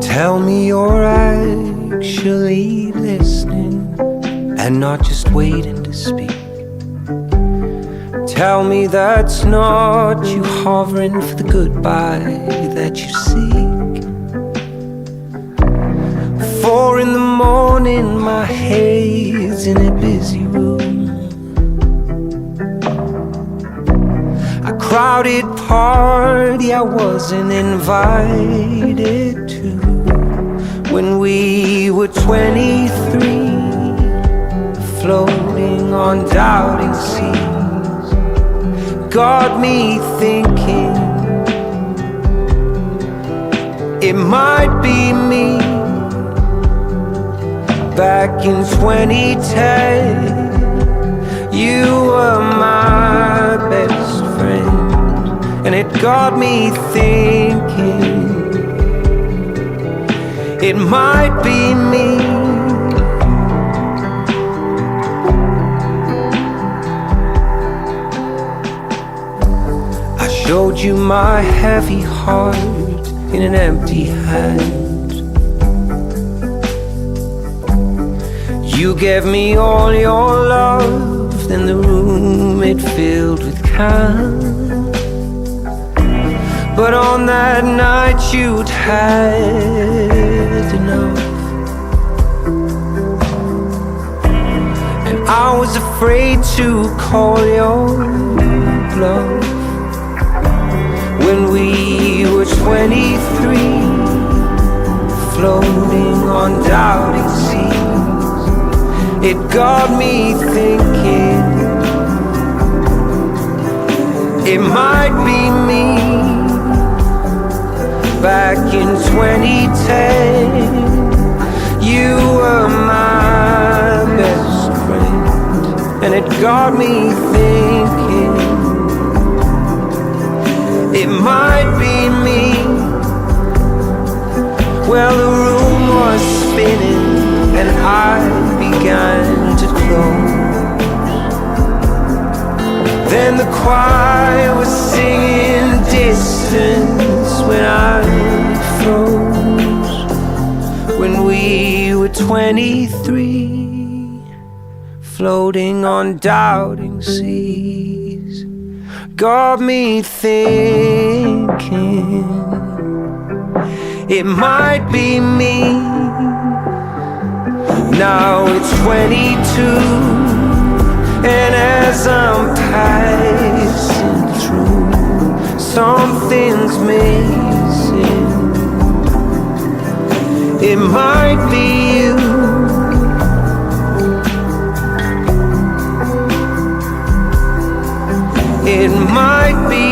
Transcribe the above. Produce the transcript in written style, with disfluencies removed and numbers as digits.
Tell me you're actually listening and not just waiting to speak. Tell me that's not you hovering for the goodbye that you seek. 4 in the morning, my head's in a busy room. A crowded party I wasn't invited to. When we were 23, floating on doubting seas, got me thinking it might be me. Back in 2010, you were my best friend, and it got me thinking it might be me. I showed you my heavy heart in an empty hand. You gave me all your love, then the room it filled with cans. But on that night you'd had enough, and I was afraid to call your bluff. When we were 23, floating on doubting seas, it got me thinking it might be me. Back in 2010, you were my best friend, and it got me thinking it might be me. Well, the room was spinning and I began to close. Then the choir was singing distance when I froze. When we were 23, floating on doubting seas, got me thinking it might be me. Now it's 22, and as I'm passing through, something's missing. It might be you. It might be